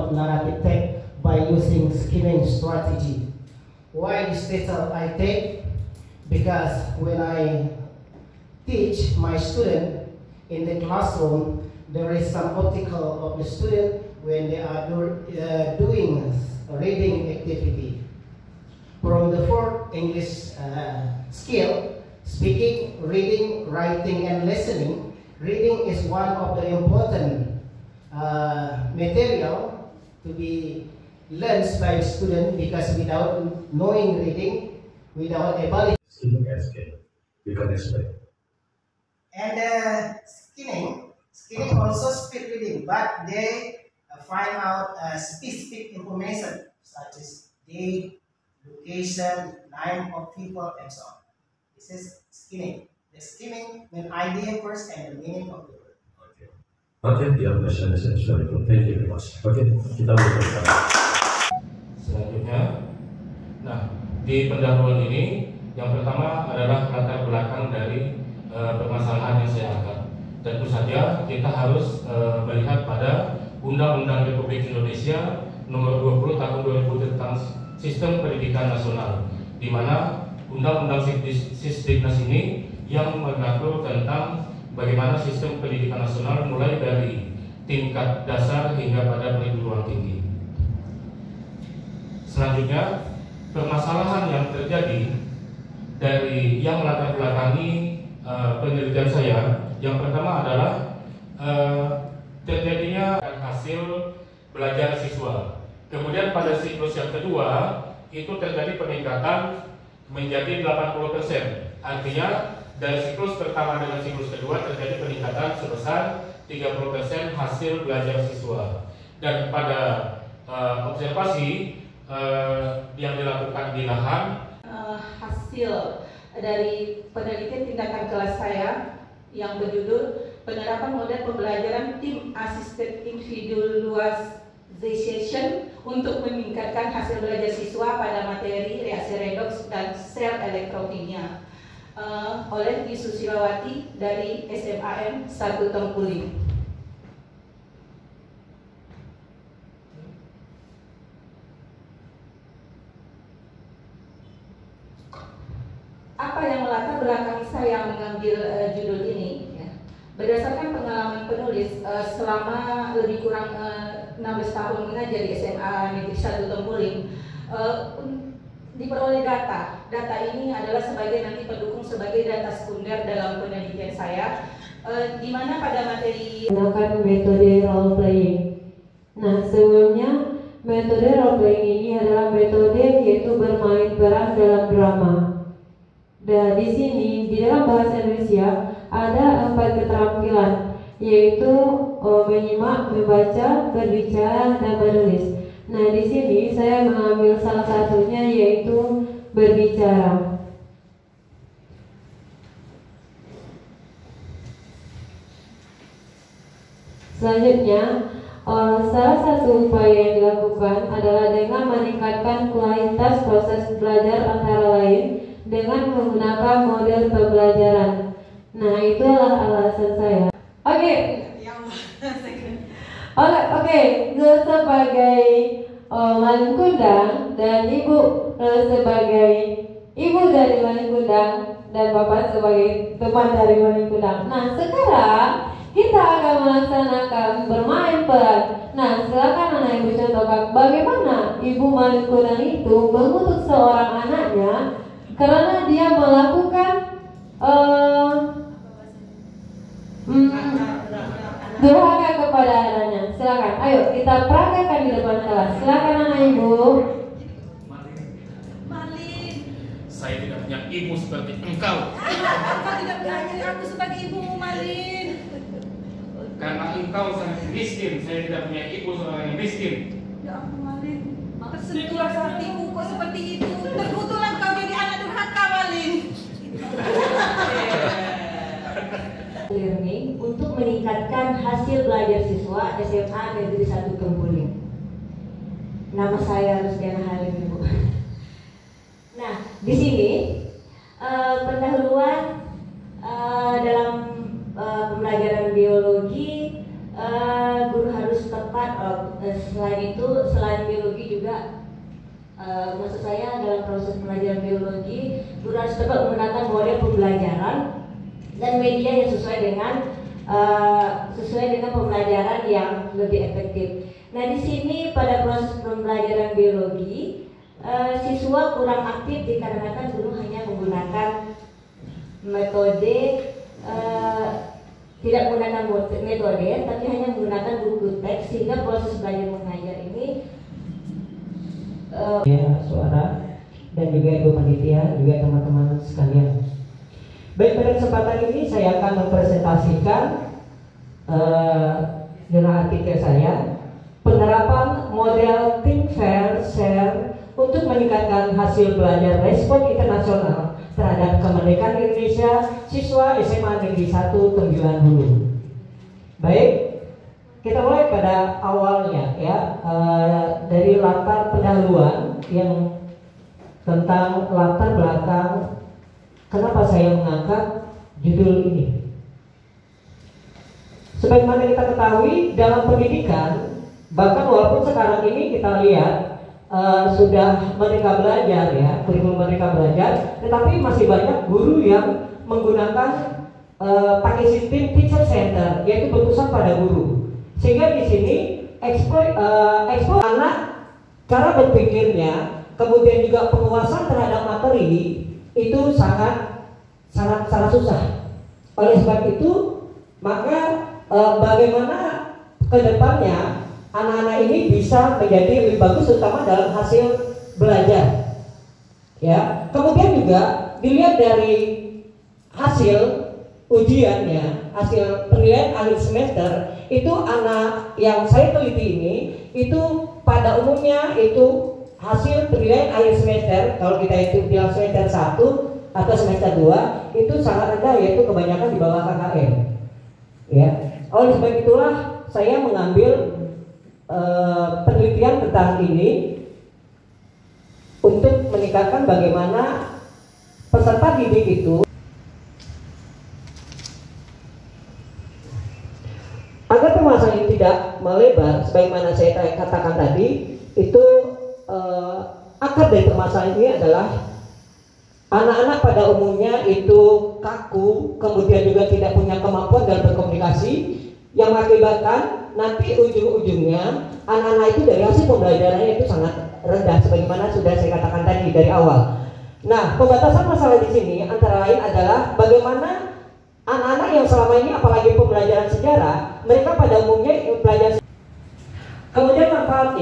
of narrative text by using skimming strategy. Why this title I take? Because when I teach my student in the classroom, there is some obstacle of the student when they are doing reading activity. From the four English skill, speaking, reading, writing, and listening, reading is one of the important material to be learned by student, because without knowing reading, without ability. Skimming and scanning. You can explain. And skinning also speed reading, but they find out specific information such as date, location, name of people, and so on. This is skimming. The skimming means idea first and the meaning of the word. Okay. Okay, the question is very good. Thank you very much. Okay, kita mulai. Selanjutnya, nah di pendahuluan ini yang pertama adalah latar belakang dari permasalahan yang saya angkat. Tentu saja kita harus melihat pada Undang-Undang Republik Indonesia Nomor 20 Tahun 2000 tentang Sistem Pendidikan Nasional, di mana Undang-Undang Sisdiknas ini yang mengatur tentang bagaimana sistem pendidikan nasional mulai dari tingkat dasar hingga pada perguruan tinggi. Selanjutnya, permasalahan yang terjadi dari yang melatar belakangi penelitian saya, yang pertama adalah terjadinya hasil belajar siswa. Kemudian pada siklus yang kedua itu terjadi peningkatan menjadi 80%. Artinya dari siklus pertama dengan siklus kedua terjadi peningkatan sebesar 30% hasil belajar siswa. Dan pada observasi yang dilakukan di lahan, hasil dari penelitian tindakan kelas saya yang berjudul penerapan model pembelajaran tim assisted individualization untuk meningkatkan hasil belajar siswa pada materi reaksi redoks dan sel elektrokimia oleh Di Susilawati dari SMAN 1 Tempuling. Apa yang melatar belakangi saya mengambil judul ini? Ya. Berdasarkan pengalaman penulis selama lebih kurang 16 tahun mengajar di SMA Negeri 1 Tempuling, diperoleh data. Data ini adalah sebagai nanti pendukung sebagai data sekunder dalam penelitian saya, di mana pada materi menggunakan metode role playing. Nah, sebelumnya metode role playing ini adalah metode yaitu bermain peran dalam drama. Dan di sini di dalam bahasa Indonesia ada 4 keterampilan, yaitu menyimak, membaca, berbicara, dan menulis. Nah, di sini saya mengambil salah satunya yaitu berbicara. Selanjutnya, salah satu upaya yang dilakukan adalah dengan meningkatkan kualitas proses belajar antara lain dengan menggunakan model pembelajaran. Nah, itulah alasan saya. Oke, sebagai Malin Kundang dan Ibu sebagai Ibu dari Malin Kundang dan Bapak sebagai teman dari Malin Kundang. Nah, sekarang kita akan melaksanakan bermain peran. Nah, silakan anak ibu contohkan bagaimana Ibu Malin Kundang itu mengutuk seorang anaknya karena dia melakukan durhaka kepada anaknya. Silakan, ayo kita praktekkan di depan kelas. Silakan anak ibu. Malin, saya tidak punya ibu seperti engkau. engkau tidak mengajari aku sebagai ibumu, Malin. Karena engkau sangat miskin, saya tidak punya ibu seorang yang miskin. Ya ampun, Malin, maka sentuhlah hatiku kok seperti itu. Terkutuklah kau jadi anak durhaka, Malin. Learning untuk meningkatkan hasil belajar siswa SMA Negeri 1 Tempuling. Nama saya Rusdiana Halim, Ibu. Nah, di sini pendahuluan dalam pembelajaran biologi, guru harus tepat keempat, selain itu, selain biologi juga, maksud saya dalam proses pelajaran biologi, guru harus dapat menggunakan model pembelajaran dan media yang sesuai dengan pembelajaran yang lebih efektif. Nah, di sini pada proses pembelajaran biologi, siswa kurang aktif dikarenakan guru hanya menggunakan metode tidak menggunakan metode, tapi hanya menggunakan buku teks, sehingga proses belajar mengajar ini suara dan juga ibu panitia, juga teman-teman sekalian. Baik, pada kesempatan ini saya akan mempresentasikan dalam artikel saya penerapan model think, fair, share untuk meningkatkan hasil belajar respon internasional terhadap kemerdekaan Indonesia siswa SMA Negeri 1 Tembiulan Hulu. Baik, kita mulai pada awalnya ya, dari latar pendahuluan yang tentang latar belakang kenapa saya mengangkat judul ini. Sebagaimana kita ketahui dalam pendidikan, bahkan walaupun sekarang ini kita lihat sudah Merdeka Belajar ya, kurikulum Merdeka Belajar, tetapi masih banyak guru yang menggunakan pakai sistem teacher center, yaitu berpusat pada guru. Sehingga di sini ekspor anak cara berpikirnya, kemudian juga penguasaan terhadap materi itu sangat susah. Oleh sebab itu, maka bagaimana kedepannya anak-anak ini bisa menjadi lebih bagus, terutama dalam hasil belajar. Ya, kemudian juga dilihat dari hasil ujiannya, hasil penilaian akhir semester itu anak yang saya teliti ini itu pada umumnya itu hasil penilaian akhir semester, kalau kita itu bilang semester 1 atau semester 2 itu sangat rendah, yaitu kebanyakan di bawah KKM. Ya, oleh sebab itulah saya mengambil penelitian tentang ini untuk meningkatkan bagaimana peserta didik itu agar pembahasan ini tidak melebar. Sebagaimana saya katakan tadi, itu akar dari permasalahan ini adalah anak-anak pada umumnya itu kaku, kemudian juga tidak punya kemampuan dalam berkomunikasi, yang mengakibatkan nanti ujung-ujungnya anak-anak itu dari hasil pembelajarannya itu sangat rendah, sebagaimana sudah saya katakan tadi dari awal. Nah, pembatasan masalah di sini antara lain adalah bagaimana anak-anak yang selama ini, apalagi pembelajaran sejarah, mereka pada umumnya belajar. Kemudian manfaat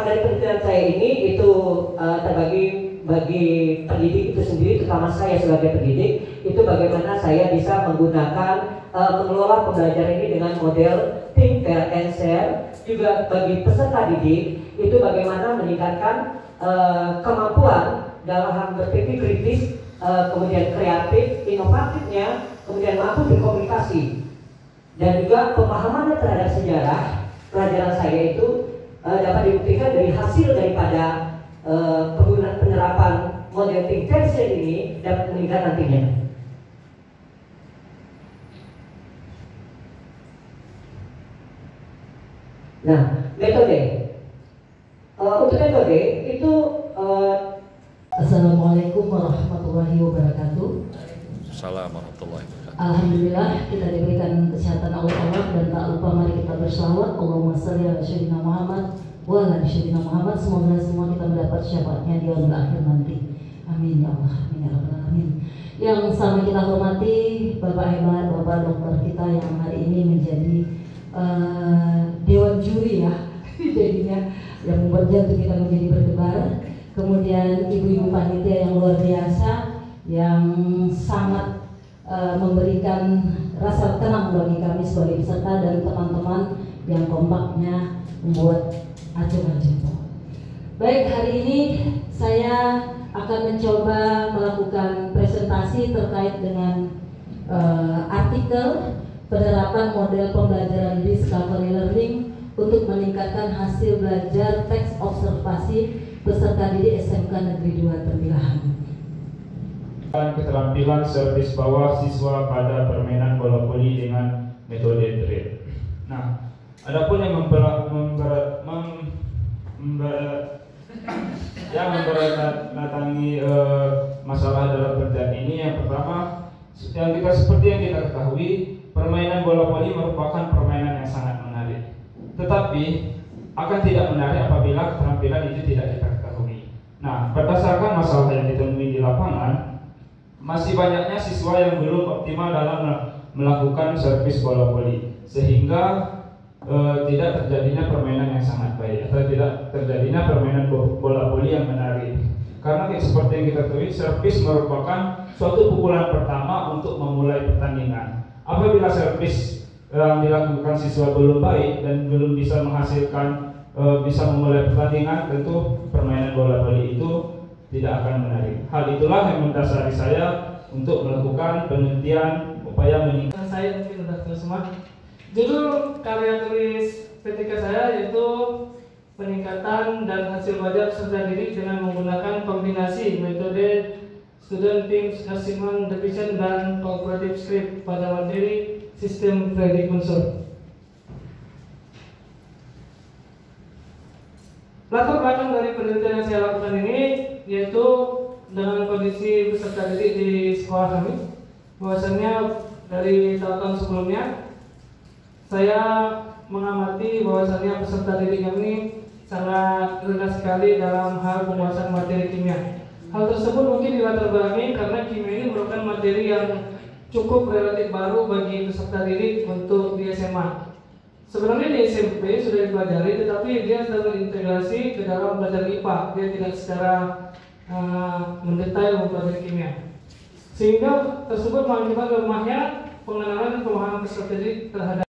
dari penelitian saya ini itu terbagi bagi pendidik itu sendiri, terutama saya sebagai pendidik, itu bagaimana saya bisa menggunakan mengelola pembelajaran ini dengan model think, fair, and share. Juga bagi peserta didik itu bagaimana meningkatkan kemampuan dalam hal berpikir kritis, kemudian kreatif, inovatifnya, kemudian mampu berkomunikasi, dan juga pemahamannya terhadap sejarah. Pelajaran saya itu dapat dibuktikan dari hasil daripada penggunaan penerapan model think, fair, share ini dapat meningkat nantinya. Nah, metode untuk metode itu Assalamualaikum warahmatullahi wabarakatuh. Assalamualaikum warahmatullahi wabarakatuh. Alhamdulillah kita diberikan kesehatan Allah dan tak lupa mari kita bersalawat Allahumma shalli ala sayyidina Muhammad wa ala sayyidina Muhammad. Semoga semua kita mendapat syafaatnya di yaumil akhir nanti. Amin ya Allah, amin ya rabbal alamin. Yang sama kita hormati Bapak hebat, Bapak dokter kita yang hari ini menjadi dewan juri ya, jadinya yang membuat jantung kita menjadi berdebar. Kemudian ibu-ibu panitia yang luar biasa, yang sangat memberikan rasa tenang bagi kami sebagai peserta dan teman-teman yang kompaknya membuat acara jempol. Baik, hari ini saya akan mencoba melakukan presentasi terkait dengan artikel penerapan model pembelajaran discovery learning untuk meningkatkan hasil belajar teks observasi peserta didik SMK Negeri 2 Tembilahan. Keterampilan servis bawah siswa pada permainan bola voli dengan metode trade. Nah, adapun yang seperti yang kita ketahui, permainan bola voli merupakan permainan yang sangat menarik. Tetapi akan tidak menarik apabila keterampilan itu tidak kita ketahui. Nah, berdasarkan masalah yang ditemui di lapangan, masih banyaknya siswa yang belum optimal dalam melakukan servis bola voli, sehingga tidak terjadinya permainan yang sangat baik atau tidak terjadinya permainan bola voli yang menarik. Karena seperti yang kita ketahui, servis merupakan suatu pukulan pertama untuk memulai pertandingan. Apabila servis yang dilakukan siswa belum baik dan belum bisa menghasilkan bisa memulai pertandingan, tentu permainan bola voli itu tidak akan menarik. Hal itulah yang mendasari saya untuk melakukan penelitian upaya meningkatkan. Saya mungkin sudah tahu semua. Judul karya tulis PTK saya yaitu peningkatan dan hasil belajar peserta didik dengan menggunakan kombinasi metode Student Team Assessment Division dan Cooperative Script pada materi sistem kredit unsur. Latar belakang dari penelitian yang saya lakukan ini yaitu dengan kondisi peserta didik di sekolah kami, bahwasannya dari tahun-tahun sebelumnya saya mengamati bahwasannya peserta didik kami sangat rendah sekali dalam hal penguasaan materi kimia. Hal tersebut mungkin dilatar belakangi karena kimia ini merupakan materi yang cukup relatif baru bagi peserta didik untuk di SMA. Sebenarnya di SMP sudah dipelajari, tetapi dia sudah terintegrasi ke dalam belajar IPA. Dia tidak secara mendetail mempelajari kimia, sehingga tersebut mengakibatkan lemahnya pengenalan dan pemahaman peserta didik terhadap